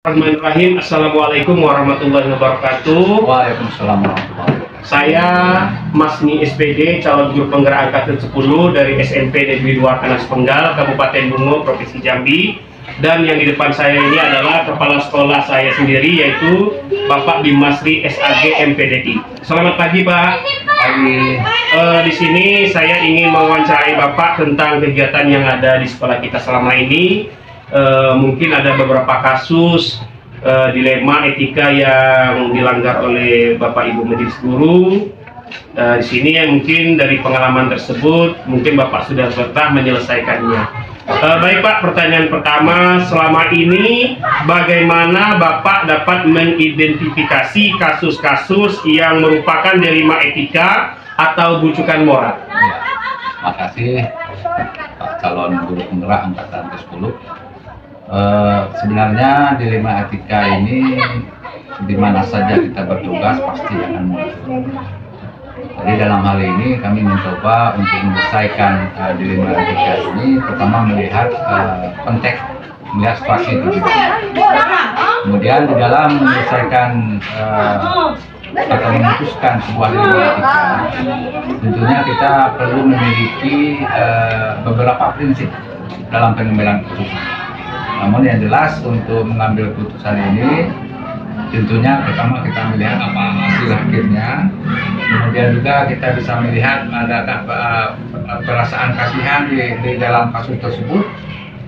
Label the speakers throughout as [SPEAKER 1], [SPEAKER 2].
[SPEAKER 1] Bismillahirrahmanirrahim. Assalamualaikum warahmatullahi wabarakatuh.
[SPEAKER 2] Waalaikumsalam warahmatullahi wabarakatuh.
[SPEAKER 1] Saya Masni SPD, calon guru penggerak angkatan 10 dari SMP Negeri 2 Kanas Penggal, Kabupaten Bungo, Provinsi Jambi. Dan yang di depan saya ini adalah kepala sekolah saya sendiri, yaitu Bapak Bimasri SAG MPDI. Selamat pagi, Pak.
[SPEAKER 2] Pagi.
[SPEAKER 1] Di sini saya ingin mewawancarai Bapak tentang kegiatan yang ada di sekolah kita selama ini. Mungkin ada beberapa kasus dilema etika yang dilanggar oleh Bapak Ibu Majelis Guru. Di sini mungkin dari pengalaman tersebut mungkin Bapak sudah pernah menyelesaikannya. Baik Pak, pertanyaan pertama, selama ini bagaimana Bapak dapat mengidentifikasi kasus-kasus yang merupakan dilema etika atau bujukan moral?
[SPEAKER 2] Ya, makasih Pak calon guru penggerak angkatan ke-10. Sebenarnya dilema etika ini di mana saja kita bertugas pasti akan muncul. Jadi dalam hal ini kami mencoba untuk menyelesaikan dilema etika ini, pertama melihat konteks, melihat situasi itu juga. Kemudian di dalam menyelesaikan atau memutuskan sebuah dilema etika, tentunya kita perlu memiliki beberapa prinsip dalam pengambilan keputusan. Namun yang jelas untuk mengambil keputusan ini tentunya pertama kita melihat apa hasil akhirnya, kemudian juga kita bisa melihat adakah perasaan kasihan di dalam kasus tersebut,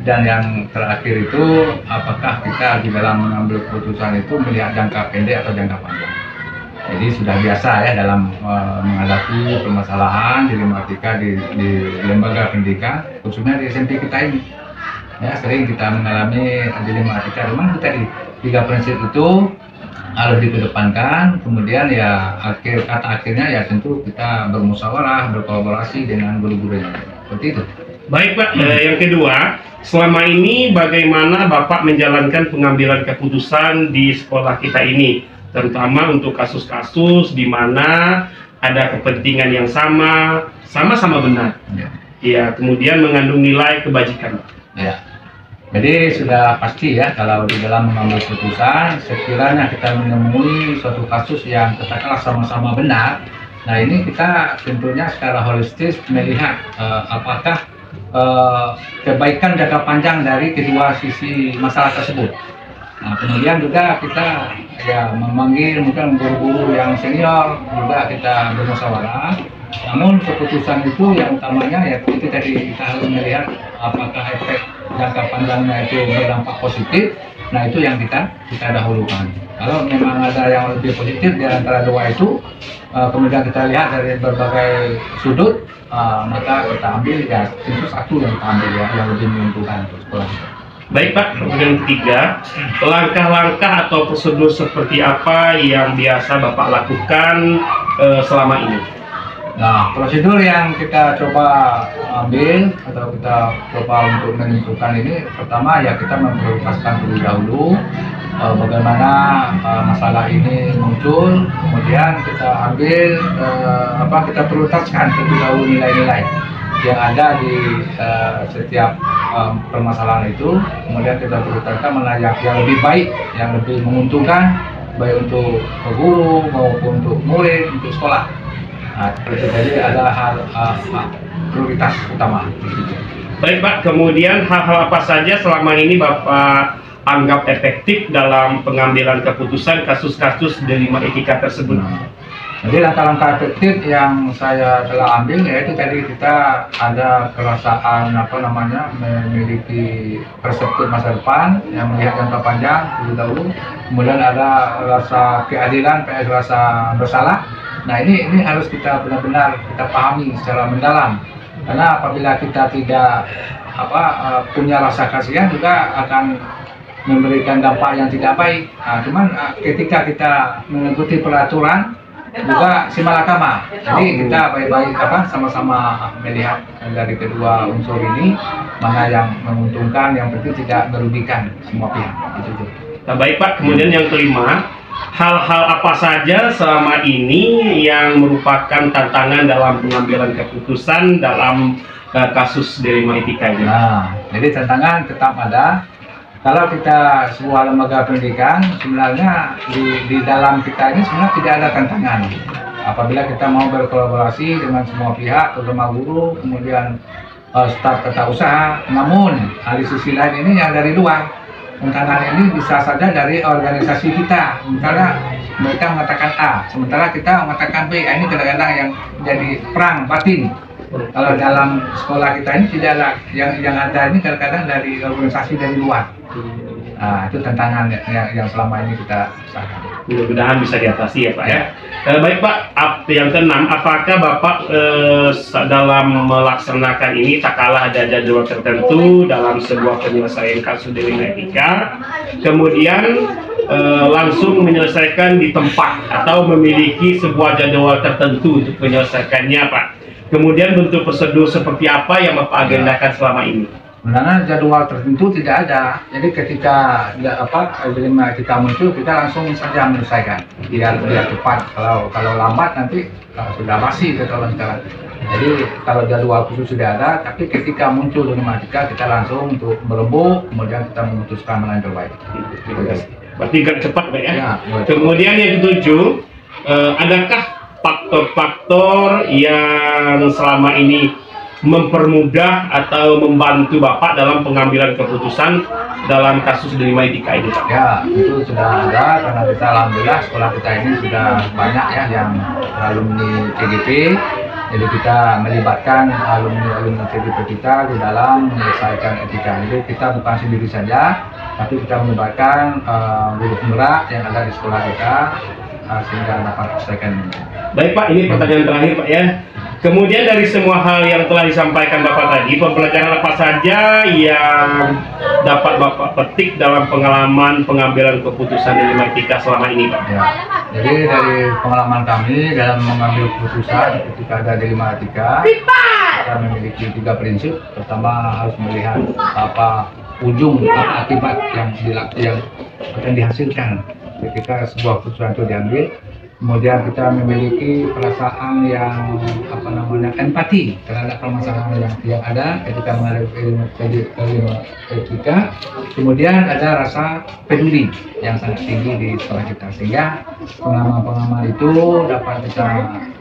[SPEAKER 2] dan yang terakhir itu apakah kita di dalam mengambil keputusan itu melihat jangka pendek atau jangka panjang. Jadi sudah biasa ya dalam menghadapi permasalahan dilema etika di lembaga pendidikan, khususnya di SMP kita ini. Ya, sering kita mengalami dilema etika. Memang tadi 3 prinsip itu harus dikedepankan. Kemudian ya kata akhirnya ya tentu kita bermusyawarah, berkolaborasi dengan guru-gurunya. Seperti itu.
[SPEAKER 1] Baik Pak, yang kedua, selama ini bagaimana Bapak menjalankan pengambilan keputusan di sekolah kita ini, terutama untuk kasus-kasus di mana ada kepentingan yang sama-sama benar. Ya, kemudian mengandung nilai kebajikan.
[SPEAKER 2] Ya, jadi sudah pasti ya kalau di dalam mengambil keputusan, sekiranya kita menemui suatu kasus yang katakanlah sama-sama benar, nah ini kita tentunya secara holistis melihat apakah kebaikan jangka panjang dari kedua sisi masalah tersebut. Nah kemudian juga kita ya memanggil mungkin guru-guru yang senior juga kita bermusyawarah. Namun keputusan itu yang utamanya ya itu tadi kita harus melihat apakah efek jangka panjangnya itu berdampak positif. Nah itu yang kita dahulukan. Kalau memang ada yang lebih positif di antara dua itu, kemudian kita lihat dari berbagai sudut, maka kita ambil ya itu satu yang kita ambil ya yang lebih menguntungkan untuk sekolah kita.
[SPEAKER 1] Baik Pak, kemudian ketiga, langkah-langkah atau prosedur seperti apa yang biasa Bapak lakukan selama ini?
[SPEAKER 2] Nah, prosedur yang kita coba ambil atau kita coba untuk menentukan ini, pertama ya kita memprioritaskan terlebih dahulu bagaimana masalah ini muncul, kemudian kita ambil kita prioritaskan terlebih dahulu nilai-nilai yang ada di setiap permasalahan itu, kemudian kita prioritaskan mana yang lebih baik, yang lebih menguntungkan baik untuk guru maupun untuk murid, untuk sekolah. Nah, jadi ada hal prioritas utama.
[SPEAKER 1] Baik Pak, kemudian hal-hal apa saja selama ini Bapak anggap efektif dalam pengambilan keputusan kasus-kasus dilema etika tersebut?
[SPEAKER 2] Jadi langkah-langkah efektif yang saya telah ambil yaitu tadi kita ada perasaan memiliki perspektif masa depan yang melihat jangka panjang terlebih dahulu, kemudian ada rasa keadilan, rasa bersalah. Nah ini harus kita benar-benar kita pahami secara mendalam, karena apabila kita tidak punya rasa kasihan juga akan memberikan dampak yang tidak baik. Nah, cuman ketika kita mengikuti peraturan juga simalakama, jadi kita baik-baik sama-sama melihat dari kedua unsur ini mana yang menguntungkan, yang penting tidak merugikan semua pihak.
[SPEAKER 1] Nah, baik Pak, kemudian yang kelima, hal-hal apa saja selama ini yang merupakan tantangan dalam pengambilan keputusan dalam kasus dilema etika ini?
[SPEAKER 2] Nah, jadi tantangan tetap ada. kalau kita sebuah lembaga pendidikan, sebenarnya di dalam kita ini sebenarnya tidak ada tantangan. Apabila kita mau berkolaborasi dengan semua pihak, terutama guru, kemudian staf tata usaha, namun di sisi lain ini yang dari luar, tantangan ini bisa saja dari organisasi kita. Misalnya mereka mengatakan A, sementara kita mengatakan B. Ini kadang-kadang yang jadi perang batin. Kalau dalam sekolah kita ini tidak ada, yang ada ini kadang-kadang dari organisasi dari luar. Nah, itu tantangan yang selama ini kita usahakan.
[SPEAKER 1] Mudah-mudahan bisa diatasi ya Pak ya. Baik Pak, yang keenam, apakah Bapak dalam melaksanakan ini tak kalah ada jadwal tertentu dalam sebuah penyelesaian kasus delik etika, kemudian langsung menyelesaikan di tempat atau memiliki sebuah jadwal tertentu untuk menyelesaikannya Pak? Kemudian bentuk prosedur seperti apa yang Bapak agendakan selama ini?
[SPEAKER 2] Sebenarnya jadwal tertentu tidak ada. Jadi ketika kita muncul, kita langsung saja menyelesaikan. Biar cepat. Kalau lambat nanti sudah basi kalau sekarang. Jadi kalau jadwal khusus sudah ada, tapi ketika muncul dilematika kita langsung untuk merembuk, kemudian kita memutuskan mana yang terbaik.
[SPEAKER 1] Berarti gerak cepat Pak ya?
[SPEAKER 2] Ya,
[SPEAKER 1] kemudian yang ketujuh, adakah faktor-faktor yang selama ini mempermudah atau membantu Bapak dalam pengambilan keputusan dalam kasus delima etika ini Pak?
[SPEAKER 2] Ya, itu sudah ada karena kita alhamdulillah sekolah kita ini sudah banyak ya yang alumni CGP. Jadi kita melibatkan alumni CGP kita di dalam menyelesaikan etika. Jadi kita bukan sendiri saja, tapi kita melibatkan guru penggerak yang ada di sekolah kita sehingga dapat menyelesaikan ini.
[SPEAKER 1] Baik Pak, ini pertanyaan terakhir Pak ya. Kemudian dari semua hal yang telah disampaikan Bapak tadi, pembelajaran apa saja yang dapat Bapak petik dalam pengalaman pengambilan keputusan delima etika selama ini Pak?
[SPEAKER 2] Ya, jadi dari pengalaman kami dalam mengambil keputusan ketika ada delima etika, kita memiliki 3 prinsip. Pertama, harus melihat apa ujung atau akibat yang akan dihasilkan ketika sebuah keputusan itu diambil. Kemudian kita memiliki perasaan yang empati terhadap permasalahan yang ada ketika menghadapi etika. Kemudian ada rasa peduli yang sangat tinggi di sekolah kita, sehingga pengalaman-pengalaman itu dapat kita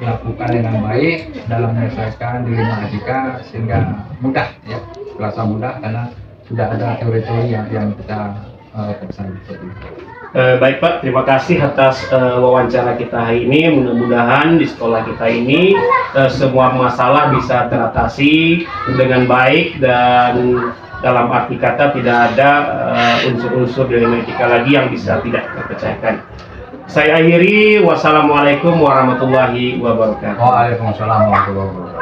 [SPEAKER 2] lakukan dengan baik dalam menyelesaikan delima etika, sehingga mudah ya, terasa mudah karena sudah ada teori-teori yang kita pelajari seperti itu.
[SPEAKER 1] Baik Pak, terima kasih atas wawancara kita hari ini. Mudah-mudahan di sekolah kita ini semua masalah bisa teratasi dengan baik dan dalam arti kata tidak ada unsur-unsur delima etika lagi yang bisa tidak terpecahkan. Saya akhiri, wassalamualaikum warahmatullahi wabarakatuh.
[SPEAKER 2] Waalaikumsalam warahmatullahi wabarakatuh.